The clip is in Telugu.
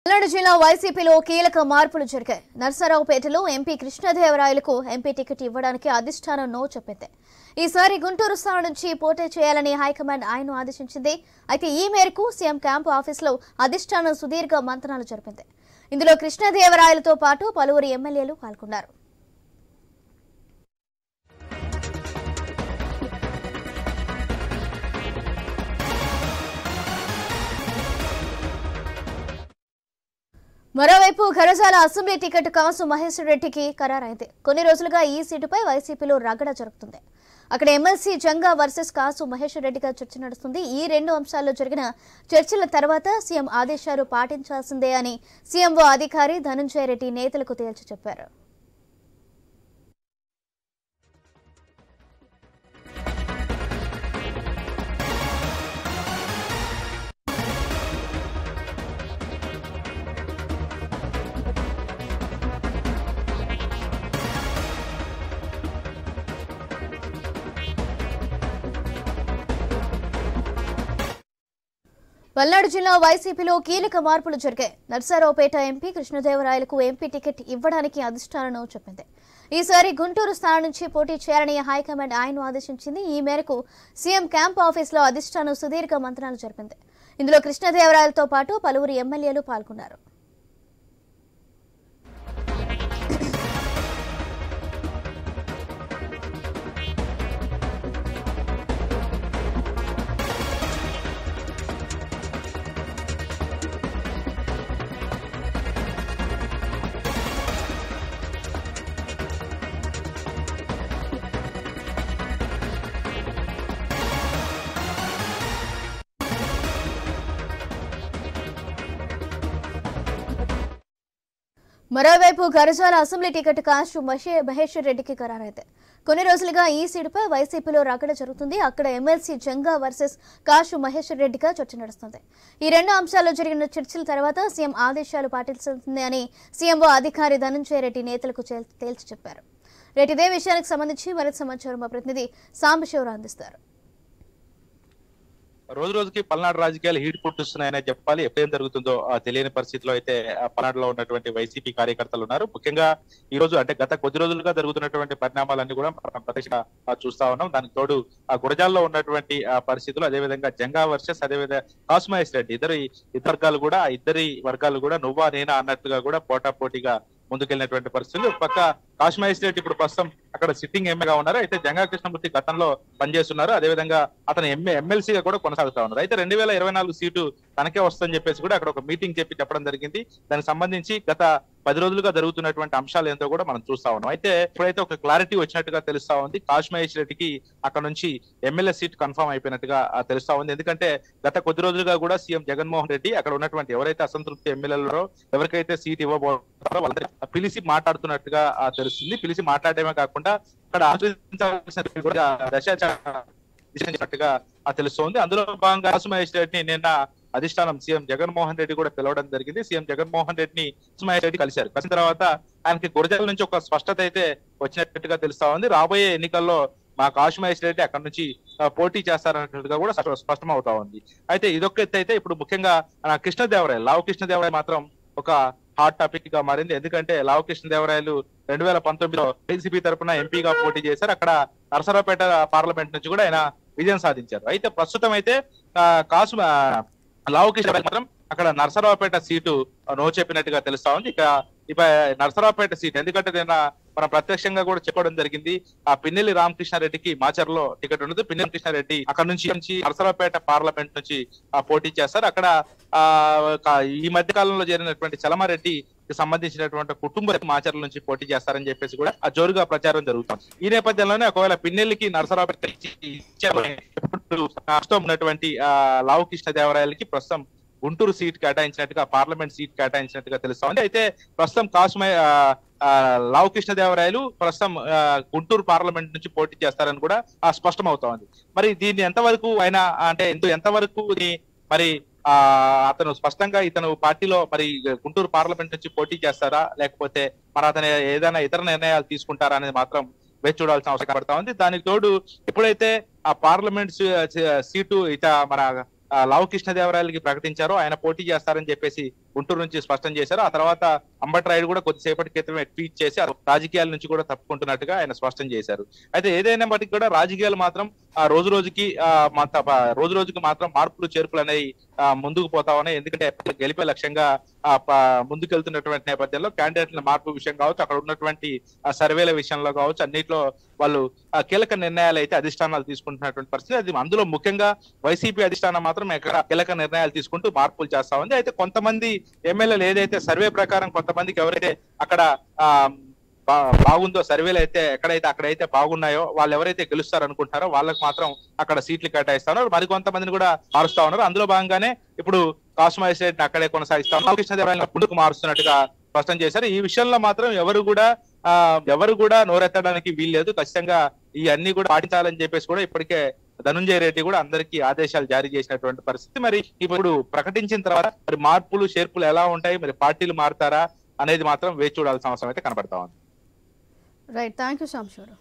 పల్నాడు జిల్లా వైసీపీలో కీలక మార్పులు జరిగాయి. నర్సరావుపేటలో ఎంపీ కృష్ణదేవరాయలకు ఎంపీ టికెట్ ఇవ్వడానికి అధిష్టానం నో చెప్పింది. ఈసారి గుంటూరు స్థానం నుంచి పోటీ చేయాలని హైకమాండ్ ఆయన్ను ఆదేశించింది. అయితే ఈ మేరకు సీఎం క్యాంపు ఆఫీసులో అధిష్టానం సుదీర్ఘ మంతనాలు జరిపింది. ఇందులో కృష్ణదేవరాయలతో పాటు పలువురు ఎమ్మెల్యేలు పాల్గొన్నారు. మరోవైపు గరజాల అసెంబ్లీ టికెట్ కాసు మహేశ్వర్ రెడ్డికి ఖరారైంది. కొన్ని రోజులుగా ఈ సీటుపై వైసీపీలో రగడ జరుగుతుంది. అక్కడ ఎమ్మెల్సీ జంగా వర్సెస్ కాసు మహేశ్వర్ రెడ్డిగా చర్చ నడుస్తుంది. ఈ రెండు అంశాల్లో జరిగిన చర్చల తర్వాత సీఎం ఆదేశాలు పాటించాల్సిందే అని సీఎంఓ అధికారి ధనంజయ రెడ్డి నేతలకు తేల్చి చెప్పారు. పల్నాడు జిల్లా వైసీపీలో కీలక మార్పులు జరిగాయి. నర్సరావుపేట ఎంపీ కృష్ణదేవరాయలకు ఎంపీ టికెట్ ఇవ్వడానికి అధిష్టానం చెప్పింది. ఈసారి గుంటూరు స్థానం నుంచి పోటీ చేయాలని హైకమాండ్ ఆయన్ను ఆదేశించింది. ఈ మేరకు సీఎం క్యాంప్ ఆఫీసులో అధిష్టానం సుదీర్ఘ మంతనాలు జరిపింది. ఇందులో కృష్ణదేవరాయలతో పాటు పలువురు ఎమ్మెల్యేలు పాల్గొన్నారు. మరోవైపు గరజాల అసెంబ్లీ టికెట్ కాసు మహేశ్వర్ రెడ్డికి ఖరారైంది. కొన్ని రోజులుగా ఈ సీటుపై వైసీపీలో రగడ జరుగుతుంది. అక్కడ ఎమ్మెల్సీ జంగా వర్సెస్ కాసు మహేశ్వర్ రెడ్డిగా చర్చ నడుస్తుంది. ఈ రెండు అంశాల్లో జరిగిన చర్చల తర్వాత సీఎం ఆదేశాలు పాటించాల్సిందే అని సీఎంఓ అధికారి ధనంజయ రెడ్డి నేతలకు తేల్చి చెప్పారు. రేటు ఇదే విషయానికి సంబంధించి మరింత సమాచారం మా ప్రతినిధి సాంబశివరావు అందిస్తారు. రోజు రోజుకి పల్నాడు రాజకీయాలు హీట్ పుట్టిస్తున్నాయనే చెప్పాలి. ఎప్పుడేం జరుగుతుందో తెలియని పరిస్థితిలో అయితే పల్నాడులో ఉన్నటువంటి వైసీపీ కార్యకర్తలు ఉన్నారు. ముఖ్యంగా ఈ రోజు అంటే గత కొద్ది రోజులుగా జరుగుతున్నటువంటి పరిణామాలన్నీ కూడా మనం ప్రత్యక్షంగా చూస్తా ఉన్నాం. దానికి తోడు ఆ గురజాల్లో ఉన్నటువంటి పరిస్థితులు, అదేవిధంగా జంగా వర్సెస్ అదేవిధంగా కాసు మహేశ్వర్ రెడ్డి ఇద్దరు వర్గాలు కూడా నువ్వా నేనా అన్నట్టుగా కూడా పోటాపోటీగా ముందుకెళ్ళినటువంటి పరిస్థితులు. పక్క కాసు మహేశ్వర్ రెడ్డి ఇప్పుడు ప్రస్తుతం అక్కడ సిట్టింగ్ ఎమ్మెల్యేగా ఉన్నారు. అయితే జంగా కృష్ణమూర్తి గతంలో పనిచేస్తున్నారు. అదేవిధంగా అతను ఎమ్మెల్సీగా కూడా కొనసాగుతా ఉన్నారు. అయితే 2024 సీటు తనకే వస్తుందని చెప్పేసి కూడా అక్కడ ఒక మీటింగ్ చెప్పడం జరిగింది. దానికి సంబంధించి గత 10 రోజులుగా జరుగుతున్నటువంటి అంశాలు ఏంటో కూడా మనం చూస్తా ఉన్నాం. అయితే ఇప్పుడైతే ఒక క్లారిటీ వచ్చినట్టుగా తెలుస్తా ఉంది. కాసు మహేశ్వర్ రెడ్డికి అక్కడ నుంచి ఎమ్మెల్యే సీట్ కన్ఫర్మ్ అయిపోయినట్టుగా తెలుస్తా ఉంది. ఎందుకంటే గత కొద్ది రోజులుగా కూడా సీఎం జగన్మోహన్ రెడ్డి అక్కడ ఉన్నటువంటి ఎవరైతే అసంతృప్తి ఎమ్మెల్యేలలో ఎవరికైతే సీట్ ఇవ్వబోతారో వాళ్ళ పిలిచి మాట్లాడుతున్నట్టుగా తెలుస్తుంది. పిలిచి మాట్లాడటమే కాకుండా అక్కడ దశగా తెలుస్తోంది. అందులో భాగంగా కాసు మహేశ్వర్ రెడ్డిని నిన్న అధిష్టానం సీఎం జగన్మోహన్ రెడ్డి కూడా పిలవడం జరిగింది. సీఎం జగన్మోహన్ రెడ్డిని కాసు మహేశ్వర్ రెడ్డి కలిశారు. కలిసిన తర్వాత ఆయనకి గురజాల నుంచి ఒక స్పష్టత అయితే వచ్చినట్టుగా తెలుస్తా ఉంది. రాబోయే ఎన్నికల్లో మా కాసు మహేశ్వర్ రెడ్డి అక్కడ నుంచి పోటీ చేస్తారన్నట్టుగా కూడా స్పష్టం అవుతా ఉంది. అయితే ఇదొక ఎత్తు అయితే ఇప్పుడు ముఖ్యంగా లావు కృష్ణదేవరాయలు మాత్రం ఒక హాట్ టాపిక్ గా మారింది. ఎందుకంటే లావు కృష్ణదేవరాయలు 2019లో వైసీపీ తరఫున ఎంపీగా పోటీ చేశారు. అక్కడ నరసరావుపేట పార్లమెంట్ నుంచి కూడా ఆయన విజయం సాధించారు. అయితే ప్రస్తుతం అయితే లావు కృష్ణదేవరాయలు మాత్రం అక్కడ నరసరావుపేట సీటు నో చెప్పినట్టుగా తెలుస్తా ఉంది. ఇక నరసరావుపేట సీట్ ఎందుకంటే నిన్న మనం ప్రత్యక్షంగా కూడా చెప్పడం జరిగింది. ఆ పిన్నెల్లి రామకృష్ణారెడ్డికి మాచర్లో టికెట్ ఉండదు. పిన్నెల్లి కృష్ణారెడ్డి అక్కడ నుంచి నరసరావుపేట పార్లమెంట్ నుంచి పోటీ చేస్తారు. అక్కడ ఈ మధ్య కాలంలో జరిగినటువంటి చలమారెడ్డికి సంబంధించినటువంటి కుటుంబ మాచర్ల నుంచి పోటీ చేస్తారని చెప్పేసి కూడా జోరుగా ప్రచారం జరుగుతుంది. ఈ నేపథ్యంలోనే ఒకవేళ పిన్నెల్లికి నరసరావుపేట ఉన్నటువంటి లావు కృష్ణదేవరాయలకి ప్రస్తుతం గుంటూరు సీట్ కేటాయించినట్టుగా పార్లమెంట్ సీట్ కేటాయించినట్టుగా తెలుస్తా ఉంది. అయితే ప్రస్తుతం లావు కృష్ణదేవరాయలు ప్రస్తుతం గుంటూరు పార్లమెంట్ నుంచి పోటీ చేస్తారని కూడా స్పష్టం అవుతా ఉంది. మరి దీన్ని ఎంతవరకు ఆయన అంటే ఎంతవరకు మరి అతను స్పష్టంగా ఇతను పార్టీలో మరి గుంటూరు పార్లమెంట్ నుంచి పోటీ చేస్తారా లేకపోతే మరి అతను ఏదైనా ఇతర నిర్ణయాలు తీసుకుంటారా అనేది మాత్రం వేచి చూడాల్సిన అవసరం పడతా ఉంది. దానికి తోడు ఎప్పుడైతే ఆ పార్లమెంట్ సీటు మన లావు కృష్ణదేవరాయలకి ప్రకటించారో ఆయన పోటీ చేస్తారని చెప్పేసి గుంటూరు నుంచి స్పష్టం చేశారు. ఆ తర్వాత అంబట్రాయుడు కూడా కొద్దిసేపటి క్రితమే ట్వీట్ చేసి రాజకీయాల నుంచి కూడా తప్పుకుంటున్నట్టుగా ఆయన స్పష్టం చేశారు. అయితే ఏదైనప్పటికీ కూడా రాజకీయాలు మాత్రం రోజు రోజుకి మాత్రం మార్పులు చేర్పులు అనేవి ముందుకు పోతా ఉన్నాయి. ఎందుకంటే గెలిపే లక్ష్యంగా ముందుకెళ్తున్నటువంటి నేపథ్యంలో క్యాండిడేట్ల మార్పు విషయం కావచ్చు, అక్కడ ఉన్నటువంటి సర్వేల విషయంలో కావచ్చు, అన్నింటిలో వాళ్ళు కీలక నిర్ణయాలు అయితే అధిష్టానాలు తీసుకుంటున్నటువంటి పరిస్థితి. అది అందులో ముఖ్యంగా వైసీపీ అధిష్టానం మాత్రం ఎక్కడ కీలక నిర్ణయాలు తీసుకుంటూ మార్పులు చేస్తా ఉంది. అయితే కొంతమంది ఎమ్మెల్యేలు ఏదైతే సర్వే ప్రకారం కొంతమందికి ఎవరైతే అక్కడ బాగుందో, సర్వేలు అయితే అక్కడైతే బాగున్నాయో వాళ్ళు ఎవరైతే గెలుస్తారు అనుకుంటారో వాళ్ళకి మాత్రం అక్కడ సీట్లు కేటాయిస్తా మరికొంతమందిని కూడా మారుస్తా ఉన్నారు. అందులో భాగంగానే ఇప్పుడు కాసు మహేష్ రెడ్డిని అక్కడే కొనసాగిస్తా ఉన్నారు. కృష్ణదేవరాయలను ముందుకు మారుస్తున్నట్టుగా స్పష్టం చేశారు. ఈ విషయంలో మాత్రం ఎవరు కూడా నోరెత్తడానికి వీల్లేదు. ఖచ్చితంగా ఈ అన్ని కూడా పాటించాలని చెప్పేసి కూడా ఇప్పటికే ధనుంజయ రెడ్డి కూడా అందరికీ ఆదేశాలు జారీ చేసినటువంటి పరిస్థితి. మరి ఇప్పుడు ప్రకటించిన తర్వాత మరి మార్పులు చేర్పులు ఎలా ఉంటాయి, మరి పార్టీలు మారుతారా అనేది మాత్రం వేచి చూడాల్సిన అవసరం అయితే కనబడతా ఉంది. Right, thank you Sambasivarao.